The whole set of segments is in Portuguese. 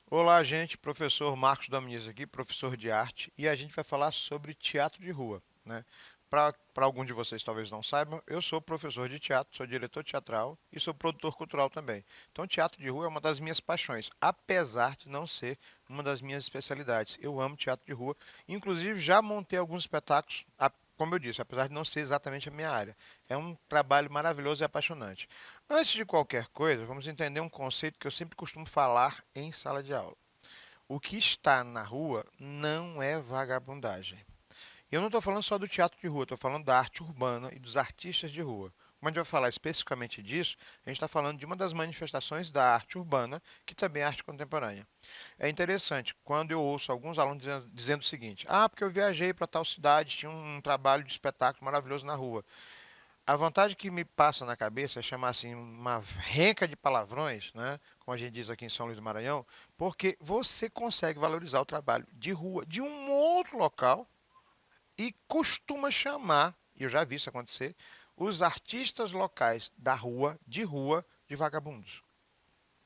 Olá, gente. Professor Marcos Dominiz aqui, professor de arte, e a gente vai falar sobre teatro de rua, né? Para alguns de vocês talvez não saibam, eu sou professor de teatro, sou diretor teatral e sou produtor cultural também. Então, teatro de rua é uma das minhas paixões, apesar de não ser uma das minhas especialidades. Eu amo teatro de rua, inclusive já montei alguns espetáculos, como eu disse, apesar de não ser exatamente a minha área. É um trabalho maravilhoso e apaixonante. Antes de qualquer coisa, vamos entender um conceito que eu sempre costumo falar em sala de aula. O que está na rua não é vagabundagem. E eu não estou falando só do teatro de rua, estou falando da arte urbana e dos artistas de rua. Como a gente vai falar especificamente disso, a gente está falando de uma das manifestações da arte urbana, que também é arte contemporânea. É interessante, quando eu ouço alguns alunos dizendo o seguinte: ah, porque eu viajei para tal cidade, tinha um trabalho de espetáculo maravilhoso na rua. A vontade que me passa na cabeça é chamar assim uma renca de palavrões, né? Como a gente diz aqui em São Luís do Maranhão, porque você consegue valorizar o trabalho de rua de um outro local e costuma chamar, e eu já vi isso acontecer, os artistas locais da rua, de vagabundos.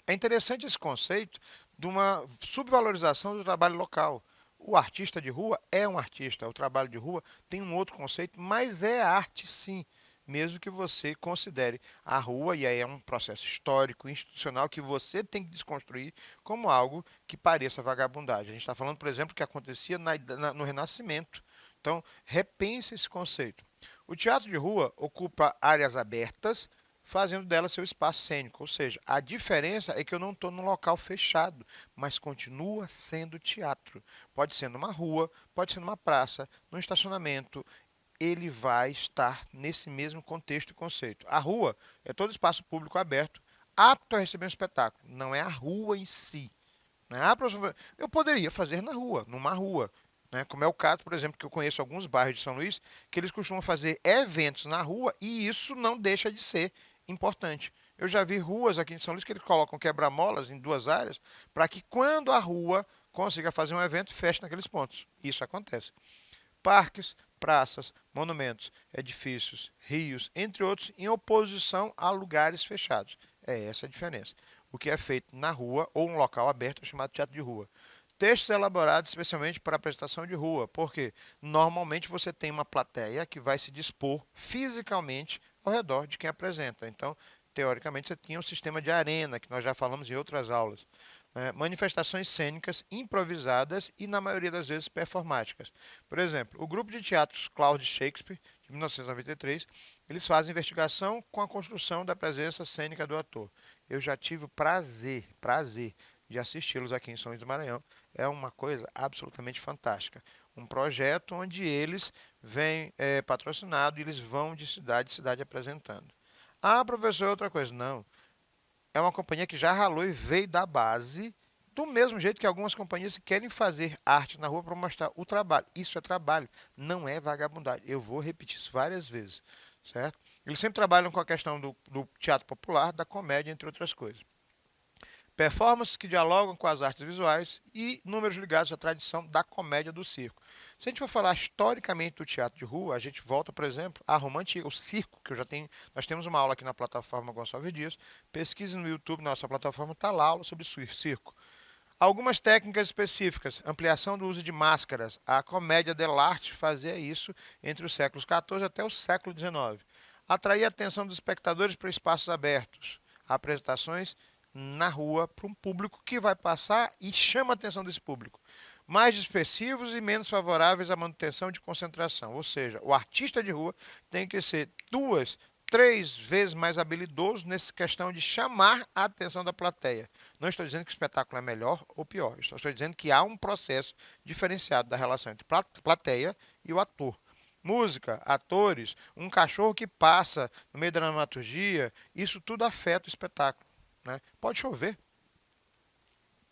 É interessante esse conceito de uma subvalorização do trabalho local. O artista de rua é um artista, o trabalho de rua tem um outro conceito, mas é arte sim, mesmo que você considere a rua, e aí é um processo histórico, institucional, que você tem que desconstruir como algo que pareça vagabundagem. A gente está falando, por exemplo, que acontecia no Renascimento. Então, repense esse conceito. O teatro de rua ocupa áreas abertas, fazendo dela seu espaço cênico. Ou seja, a diferença é que eu não estou num local fechado, mas continua sendo teatro. Pode ser numa rua, pode ser numa praça, num estacionamento. Ele vai estar nesse mesmo contexto e conceito. A rua é todo espaço público aberto, apto a receber um espetáculo. Não é a rua em si. Né? Ah, professor, eu poderia fazer na rua, numa rua. Né? Como é o caso, por exemplo, que eu conheço alguns bairros de São Luís, que eles costumam fazer eventos na rua e isso não deixa de ser importante. Eu já vi ruas aqui em São Luís que eles colocam quebra-molas em duas áreas para que quando a rua consiga fazer um evento, feche naqueles pontos. Isso acontece. Parques, praças, monumentos, edifícios, rios, entre outros, em oposição a lugares fechados. É essa a diferença. O que é feito na rua ou um local aberto é chamado teatro de rua. Textos elaborados especialmente para apresentação de rua, porque normalmente você tem uma plateia que vai se dispor fisicamente ao redor de quem apresenta. Então, teoricamente, você tinha um sistema de arena, que nós já falamos em outras aulas. Né? Manifestações cênicas improvisadas e, na maioria das vezes, performáticas. Por exemplo, o grupo de teatros Cloud Shakespeare, de 1993, eles fazem investigação com a construção da presença cênica do ator. Eu já tive o prazer de assisti-los aqui em São Luís do Maranhão. É uma coisa absolutamente fantástica. Um projeto onde eles vêm patrocinado e eles vão de cidade em cidade apresentando. Ah, professor, é outra coisa. Não. É uma companhia que já ralou e veio da base, do mesmo jeito que algumas companhias querem fazer arte na rua para mostrar o trabalho. Isso é trabalho, não é vagabundagem. Eu vou repetir isso várias vezes, certo? Eles sempre trabalham com a questão do teatro popular, da comédia, entre outras coisas. Performances que dialogam com as artes visuais e números ligados à tradição da comédia do circo. Se a gente for falar historicamente do teatro de rua, a gente volta, por exemplo, à Roma Antiga, o circo, que eu já tenho. Nós temos uma aula aqui na plataforma Gonçalves Dias. Pesquise no YouTube, nossa plataforma está lá a aula sobre circo. Algumas técnicas específicas, ampliação do uso de máscaras. A comédia dell'arte fazia isso entre os séculos XIV até o século XIX. Atrair a atenção dos espectadores para espaços abertos. Apresentações na rua para um público que vai passar e chama a atenção desse público. Mais dispersivos e menos favoráveis à manutenção de concentração. Ou seja, o artista de rua tem que ser duas, três vezes mais habilidoso nessa questão de chamar a atenção da plateia. Não estou dizendo que o espetáculo é melhor ou pior. Estou dizendo que há um processo diferenciado da relação entre plateia e o ator. Música, atores, um cachorro que passa no meio da dramaturgia, isso tudo afeta o espetáculo. Né? Pode chover.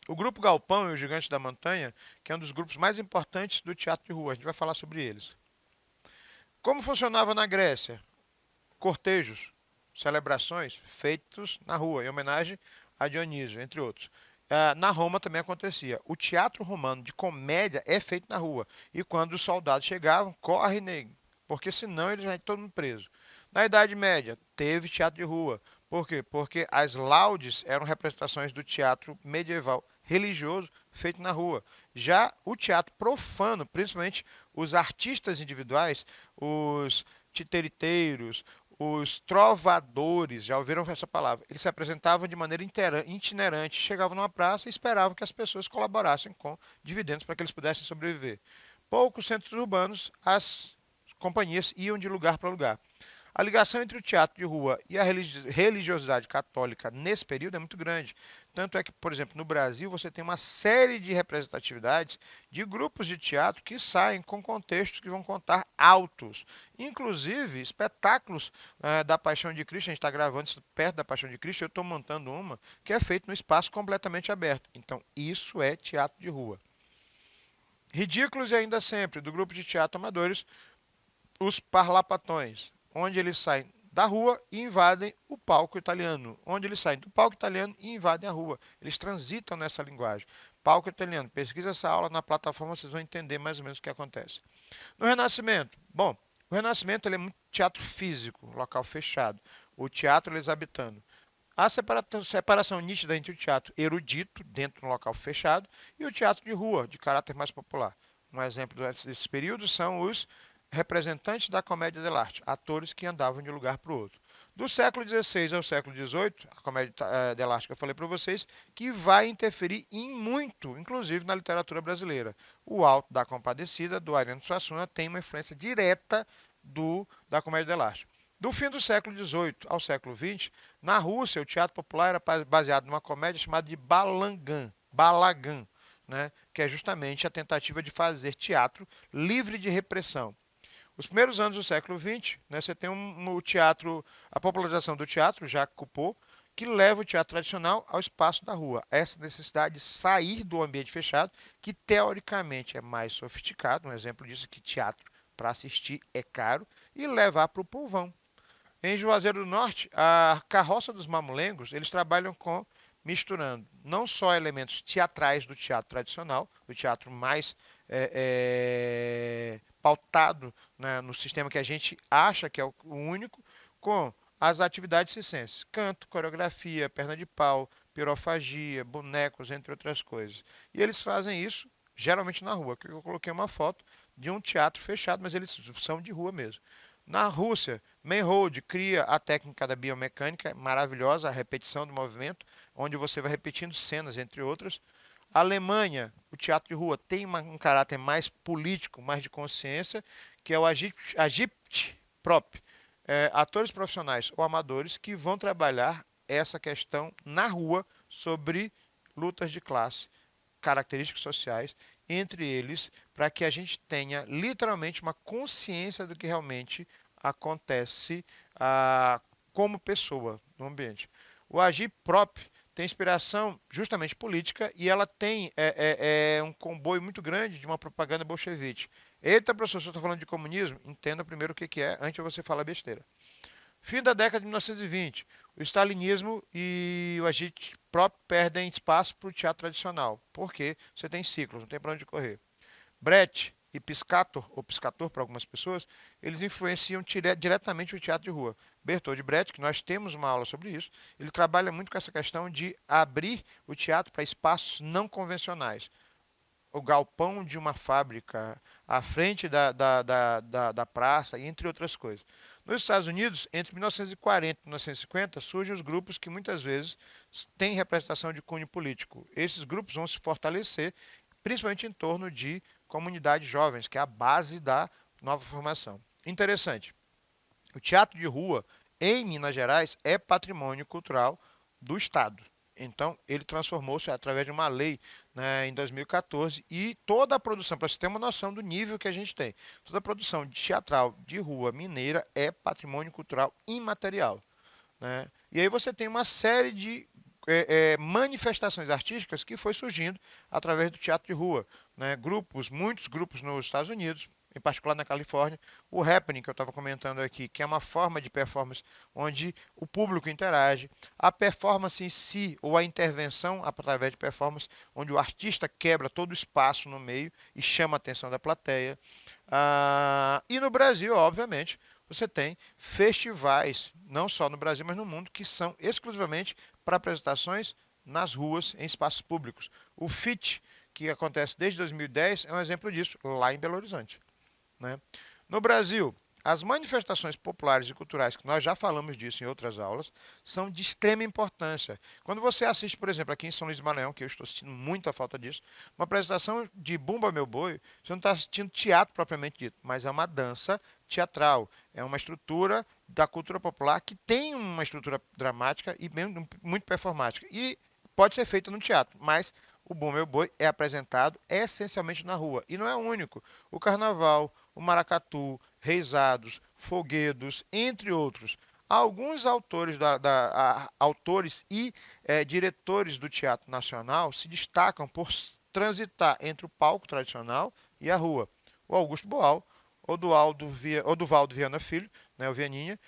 O grupo Galpão e os Gigantes da Montanha, que é um dos grupos mais importantes do teatro de rua, a gente vai falar sobre eles. Como funcionava na Grécia? Cortejos, celebrações feitos na rua, em homenagem a Dionísio, entre outros. Na Roma também acontecia. O teatro romano de comédia é feito na rua. E quando os soldados chegavam, corre, nego, porque senão eles já iam todo mundo preso. Na Idade Média, teve teatro de rua. Por quê? Porque as laudes eram representações do teatro medieval religioso feito na rua. Já o teatro profano, principalmente os artistas individuais, os titeriteiros, os trovadores, já ouviram essa palavra? Eles se apresentavam de maneira itinerante, chegavam numa praça e esperavam que as pessoas colaborassem com dividendos para que eles pudessem sobreviver. Poucos centros urbanos, as companhias iam de lugar para lugar. A ligação entre o teatro de rua e a religiosidade católica nesse período é muito grande. Tanto é que, por exemplo, no Brasil você tem uma série de representatividades de grupos de teatro que saem com contextos que vão contar autos. Inclusive, espetáculos da Paixão de Cristo, a gente está gravando isso perto da Paixão de Cristo, eu estou montando uma que é feita no espaço completamente aberto. Então, isso é teatro de rua. Ridículos e ainda sempre, do grupo de teatro amadores, os parlapatões, onde eles saem da rua e invadem o palco italiano, onde eles saem do palco italiano e invadem a rua. Eles transitam nessa linguagem. Palco italiano, pesquisa essa aula na plataforma, vocês vão entender mais ou menos o que acontece. No Renascimento, bom, o Renascimento ele é muito teatro físico, local fechado. O teatro elisabetano. A separação nítida entre o teatro erudito, dentro de um local fechado, e o teatro de rua, de caráter mais popular. Um exemplo desse período são os representantes da comédia dell'arte, atores que andavam de um lugar para o outro. Do século XVI ao século XVIII, a comédia dell'arte que eu falei para vocês, que vai interferir em muito, inclusive na literatura brasileira. O Alto da Compadecida, do Ariano Suassuna, tem uma influência direta da comédia dell'arte. Do fim do século XVIII ao século XX, na Rússia, o teatro popular era baseado numa comédia chamada de Balagan, né, que é justamente a tentativa de fazer teatro livre de repressão. Os primeiros anos do século XX, né, você tem o teatro, a popularização do teatro, Jacques Coupeau, que leva o teatro tradicional ao espaço da rua. Essa necessidade de sair do ambiente fechado, que teoricamente é mais sofisticado, um exemplo disso é que teatro para assistir é caro, e levar para o povão. Em Juazeiro do Norte, a Carroça dos Mamulengos, eles trabalham misturando não só elementos teatrais do teatro tradicional, do teatro mais pautado, né, no sistema que a gente acha que é o único, com as atividades circenses, canto, coreografia, perna de pau, pirofagia, bonecos, entre outras coisas. E eles fazem isso geralmente na rua, que eu coloquei uma foto de um teatro fechado, mas eles são de rua mesmo. Na Rússia, Meyerhold cria a técnica da biomecânica, maravilhosa, a repetição do movimento, onde você vai repetindo cenas, entre outras. A Alemanha, o teatro de rua, tem um caráter mais político, mais de consciência, que é o Agitprop, atores profissionais ou amadores que vão trabalhar essa questão na rua sobre lutas de classe, características sociais, entre eles, para que a gente tenha literalmente uma consciência do que realmente acontece como pessoa no ambiente. O Agitprop tem inspiração justamente política e ela tem um comboio muito grande de uma propaganda bolchevique. Eita, professor, se eu estou falando de comunismo, entenda primeiro o que é, antes de você falar besteira. Fim da década de 1920, o stalinismo e o agitprop perdem espaço para o teatro tradicional, porque você tem ciclos, não tem para onde correr. Brecht e Piscator, ou Piscator para algumas pessoas, eles influenciam diretamente o teatro de rua. Bertold Brecht, que nós temos uma aula sobre isso, ele trabalha muito com essa questão de abrir o teatro para espaços não convencionais. O galpão de uma fábrica, à frente da praça, entre outras coisas. Nos Estados Unidos, entre 1940 e 1950, surgem os grupos que muitas vezes têm representação de cunho político. Esses grupos vão se fortalecer, principalmente em torno de comunidades jovens, que é a base da nova formação. Interessante, o teatro de rua em Minas Gerais é patrimônio cultural do Estado. Então, ele transformou-se através de uma lei, né, em 2014 e toda a produção, para você ter uma noção do nível que a gente tem, toda a produção teatral de rua mineira é patrimônio cultural imaterial. Né? E aí você tem uma série de manifestações artísticas que foi surgindo através do teatro de rua. Né? Muitos grupos nos Estados Unidos, em particular na Califórnia, o happening que eu estava comentando aqui, que é uma forma de performance onde o público interage, a performance em si, ou a intervenção através de performance, onde o artista quebra todo o espaço no meio e chama a atenção da plateia. E no Brasil, obviamente, você tem festivais, não só no Brasil, mas no mundo, que são exclusivamente para apresentações nas ruas, em espaços públicos. O FIT, que acontece desde 2010, é um exemplo disso, lá em Belo Horizonte. Né? No Brasil, as manifestações populares e culturais, que nós já falamos disso em outras aulas, são de extrema importância. Quando você assiste, por exemplo, aqui em São Luís do Maranhão, que eu estou sentindo muita falta disso, uma apresentação de Bumba Meu Boi, você não está assistindo teatro propriamente dito, mas é uma dança teatral, é uma estrutura da cultura popular que tem uma estrutura dramática e muito performática. E pode ser feita no teatro, mas o Bumba Meu Boi é apresentado essencialmente na rua. E não é o único. O carnaval, o maracatu, reisados, folguedos, entre outros. Alguns autores, autores e diretores do Teatro Nacional se destacam por transitar entre o palco tradicional e a rua. O Augusto Boal, Oduvaldo Viana Filho, né, o Vianinha,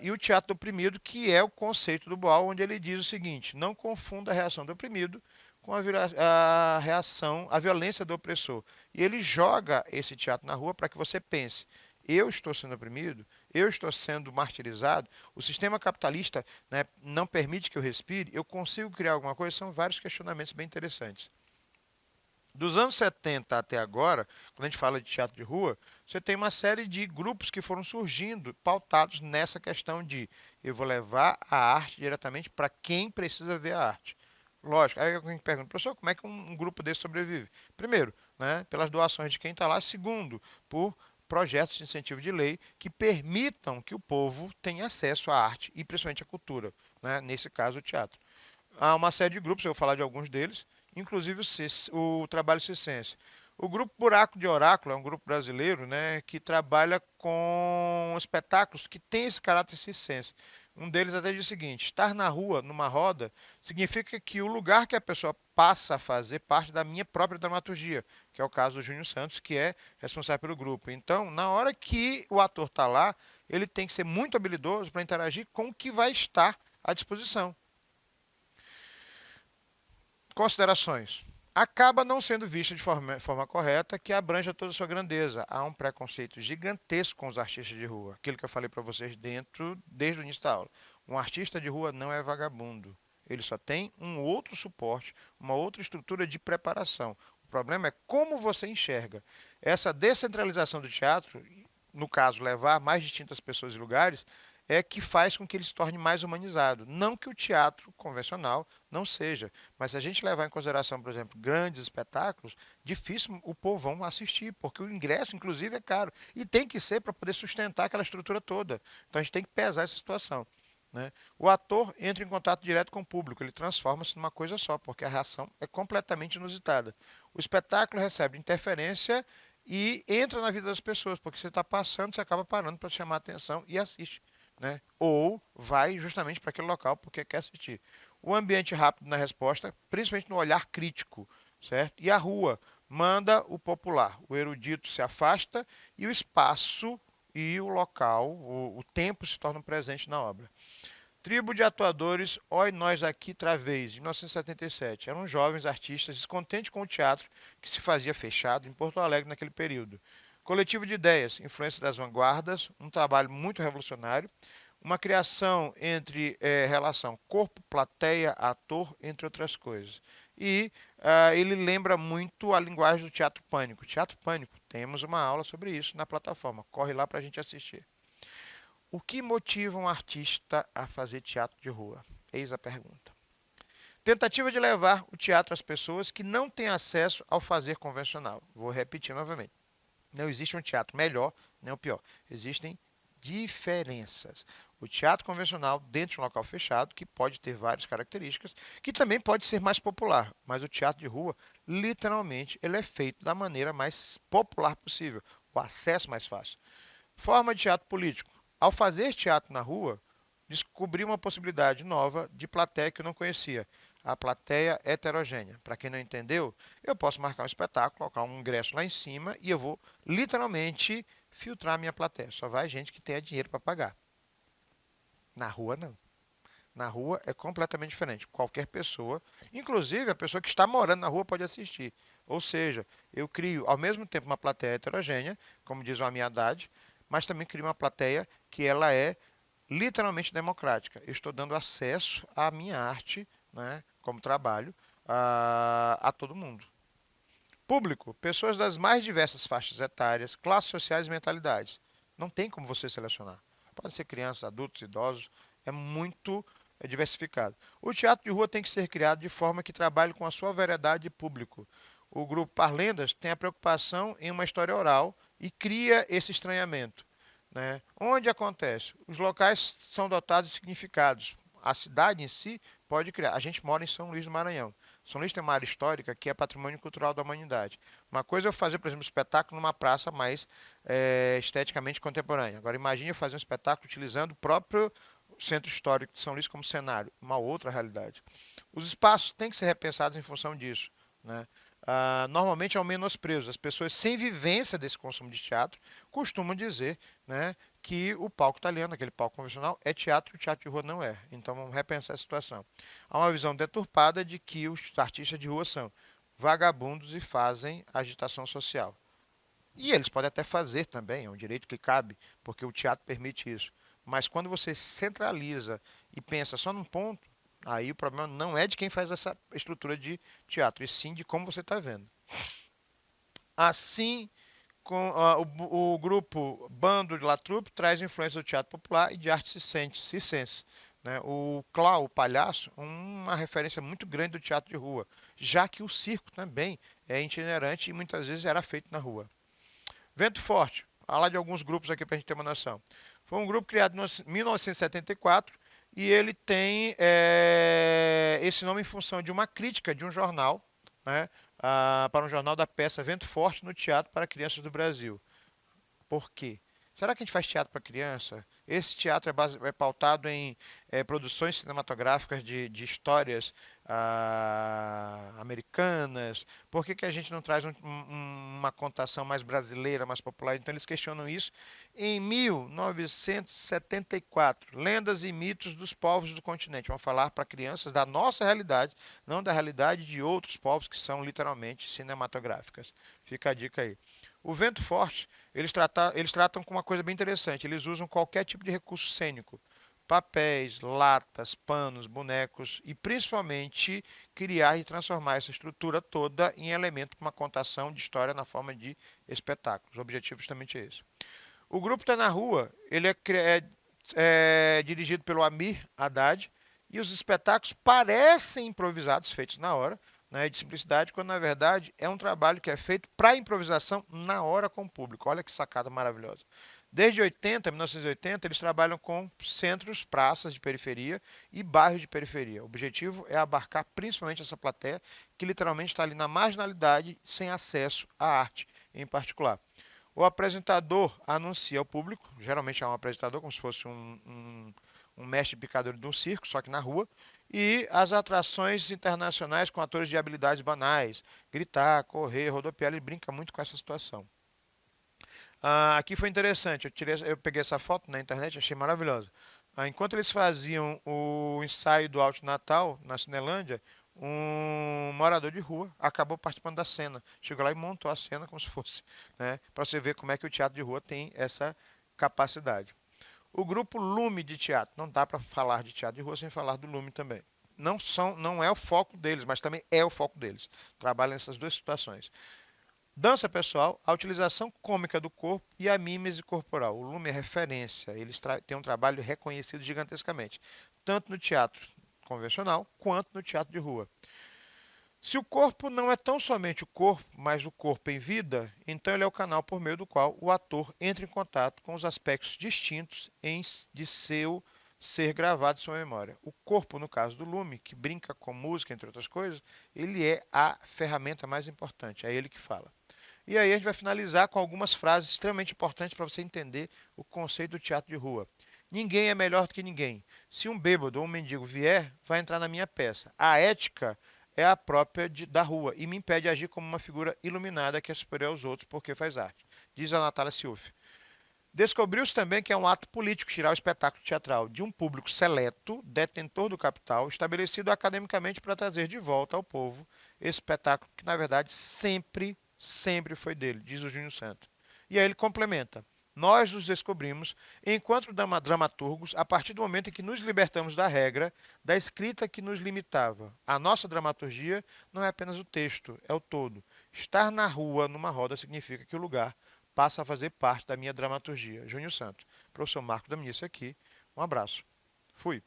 e o Teatro do Oprimido, que é o conceito do Boal, onde ele diz o seguinte: não confunda a reação do oprimido com a reação, a violência do opressor. E ele joga esse teatro na rua para que você pense: eu estou sendo oprimido, eu estou sendo martirizado, o sistema capitalista, né, não permite que eu respire, eu consigo criar alguma coisa? São vários questionamentos bem interessantes. Dos anos 70 até agora, quando a gente fala de teatro de rua, você tem uma série de grupos que foram surgindo, pautados nessa questão de eu vou levar a arte diretamente para quem precisa ver a arte. Lógico, aí alguém pergunta, professor, como é que um grupo desse sobrevive? Primeiro, né, pelas doações de quem está lá. Segundo, por projetos de incentivo de lei que permitam que o povo tenha acesso à arte e principalmente à cultura, né, nesse caso o teatro. Há uma série de grupos, eu vou falar de alguns deles, inclusive o Trabalho Circense. O grupo Buraco de Oráculo é um grupo brasileiro, né, que trabalha com espetáculos que têm esse caráter circense. Um deles até diz o seguinte: estar na rua, numa roda, significa que o lugar que a pessoa passa a fazer parte da minha própria dramaturgia, que é o caso do Júnior Santos, que é responsável pelo grupo. Então, na hora que o ator está lá, ele tem que ser muito habilidoso para interagir com o que vai estar à disposição. Considerações. Acaba não sendo vista de forma correta, que abrange toda a sua grandeza. Há um preconceito gigantesco com os artistas de rua. Aquilo que eu falei para vocês desde o início da aula. Um artista de rua não é vagabundo. Ele só tem um outro suporte, uma outra estrutura de preparação. O problema é como você enxerga. Essa descentralização do teatro, no caso, levar mais distintas pessoas e lugares, é que faz com que ele se torne mais humanizado. Não que o teatro convencional não seja, mas se a gente levar em consideração, por exemplo, grandes espetáculos, difícil o povão assistir, porque o ingresso, inclusive, é caro. E tem que ser para poder sustentar aquela estrutura toda. Então a gente tem que pesar essa situação. Né? O ator entra em contato direto com o público, ele transforma-se numa coisa só, porque a reação é completamente inusitada. O espetáculo recebe interferência e entra na vida das pessoas, porque você está passando, você acaba parando para chamar a atenção e assiste. Né? Ou vai justamente para aquele local porque quer assistir. O ambiente rápido na resposta, principalmente no olhar crítico, certo? E a rua manda o popular. O erudito se afasta e o espaço e o local, o tempo se tornam presentes na obra. Tribo de atuadores Oi Nós Aqui Travês, de 1977. Eram jovens artistas descontentes com o teatro que se fazia fechado em Porto Alegre naquele período. Coletivo de ideias, influência das vanguardas, um trabalho muito revolucionário, uma criação entre relação corpo, plateia, ator, entre outras coisas. E ele lembra muito a linguagem do Teatro Pânico. Teatro Pânico, temos uma aula sobre isso na plataforma. Corre lá para a gente assistir. O que motiva um artista a fazer teatro de rua? Eis a pergunta. Tentativa de levar o teatro às pessoas que não têm acesso ao fazer convencional. Vou repetir novamente. Não existe um teatro melhor nem o pior. Existem diferenças. O teatro convencional, dentro de um local fechado, que pode ter várias características, que também pode ser mais popular, mas o teatro de rua, literalmente, ele é feito da maneira mais popular possível, o acesso mais fácil. Forma de teatro político. Ao fazer teatro na rua, descobri uma possibilidade nova de plateia que eu não conhecia. a plateia heterogênea. Para quem não entendeu, eu posso marcar um espetáculo, colocar um ingresso lá em cima e eu vou literalmente filtrar a minha plateia. Só vai gente que tenha dinheiro para pagar. Na rua, não. Na rua é completamente diferente. Qualquer pessoa, inclusive a pessoa que está morando na rua, pode assistir. Ou seja, eu crio ao mesmo tempo uma plateia heterogênea, como diz o Amin Haddad, mas também crio uma plateia que ela é literalmente democrática. Eu estou dando acesso à minha arte, né, como trabalho, a todo mundo. Público, pessoas das mais diversas faixas etárias, classes sociais e mentalidades. Não tem como você selecionar. Pode ser crianças, adultos, idosos, é muito diversificado. O teatro de rua tem que ser criado de forma que trabalhe com a sua variedade de público. O grupo Parlendas tem a preocupação em uma história oral e cria esse estranhamento. Né? Onde acontece? Os locais são dotados de significados. A cidade em si pode criar. A gente mora em São Luís do Maranhão. São Luís tem uma área histórica que é patrimônio cultural da humanidade. Uma coisa é eu fazer, por exemplo, um espetáculo numa praça mais esteticamente contemporânea. Agora, imagine eu fazer um espetáculo utilizando o próprio centro histórico de São Luís como cenário. Uma outra realidade. Os espaços têm que ser repensados em função disso. Né? Normalmente é um menosprezo. As pessoas sem vivência desse consumo de teatro costumam dizer, né, que o palco italiano, aquele palco convencional, é teatro e o teatro de rua não é. Então vamos repensar a situação. Há uma visão deturpada de que os artistas de rua são vagabundos e fazem agitação social. E eles podem até fazer também, é um direito que cabe, porque o teatro permite isso. Mas quando você centraliza e pensa só num ponto, aí o problema não é de quem faz essa estrutura de teatro, e sim de como você está vendo. Assim, com o grupo Bando de La Troupe traz influência do teatro popular e de arte circense. Né? O Clau, o palhaço, uma referência muito grande do teatro de rua, já que o circo também é itinerante e muitas vezes era feito na rua. Vento Forte, falar de alguns grupos aqui para a gente ter uma noção. Foi um grupo criado em 1974 e ele tem esse nome em função de uma crítica de um jornal, né, para um jornal da peça Vento Forte no Teatro para Crianças do Brasil. Por quê? Será que a gente faz teatro para criança? Esse teatro é pautado em produções cinematográficas de histórias americanas. Por que a gente não traz uma contação mais brasileira, mais popular? Então eles questionam isso. Em 1974, Lendas e Mitos dos Povos do Continente. Vamos falar para crianças da nossa realidade, não da realidade de outros povos que são literalmente cinematográficas. Fica a dica aí. O Vento Forte, eles tratam com uma coisa bem interessante. Eles usam qualquer tipo de recurso cênico. Papéis, latas, panos, bonecos e principalmente criar e transformar essa estrutura toda em elemento para uma contação de história na forma de espetáculos. O objetivo é justamente esse. O grupo está na rua, ele é dirigido pelo Amir Haddad e os espetáculos parecem improvisados, feitos na hora, né, de simplicidade, quando na verdade é um trabalho que é feito para improvisação na hora com o público. Olha que sacada maravilhosa. Desde 1980, eles trabalham com centros, praças de periferia e bairros de periferia. O objetivo é abarcar principalmente essa plateia que literalmente está ali na marginalidade, sem acesso à arte em particular. O apresentador anuncia ao público, geralmente é um apresentador, como se fosse um mestre picador de um circo, só que na rua, e as atrações internacionais com atores de habilidades banais, gritar, correr, rodopiar, ele brinca muito com essa situação. Aqui foi interessante, eu peguei essa foto na internet, achei maravilhosa. Enquanto eles faziam o ensaio do Alto Natal na Cinelândia, um morador de rua acabou participando da cena. Chegou lá e montou a cena como se fosse, né, para você ver como é que o teatro de rua tem essa capacidade. O grupo Lume de teatro, não dá para falar de teatro de rua sem falar do Lume também. Não é o foco deles, mas também é o foco deles. Trabalham nessas duas situações. Dança pessoal, a utilização cômica do corpo e a mímese corporal. O Lume é referência, eles têm um trabalho reconhecido gigantescamente, tanto no teatro convencional quanto no teatro de rua. Se o corpo não é tão somente o corpo, mas o corpo em vida, então ele é o canal por meio do qual o ator entra em contato com os aspectos distintos de seu ser gravado em sua memória. O corpo, no caso do Lume, que brinca com música, entre outras coisas, ele é a ferramenta mais importante, é ele que fala. E aí a gente vai finalizar com algumas frases extremamente importantes para você entender o conceito do teatro de rua. Ninguém é melhor do que ninguém. Se um bêbado ou um mendigo vier, vai entrar na minha peça. A ética é a própria da rua e me impede de agir como uma figura iluminada que é superior aos outros porque faz arte. Diz a Natália Silfe. Descobriu-se também que é um ato político tirar o espetáculo teatral de um público seleto, detentor do capital, estabelecido academicamente para trazer de volta ao povo esse espetáculo que, na verdade, sempre foi dele, diz o Júnior Santo. E aí ele complementa. Nós nos descobrimos, enquanto dramaturgos, a partir do momento em que nos libertamos da regra, da escrita que nos limitava. A nossa dramaturgia não é apenas o texto, é o todo. Estar na rua, numa roda, significa que o lugar passa a fazer parte da minha dramaturgia. Júnior Santos. Professor Marco Dominici aqui. Um abraço. Fui.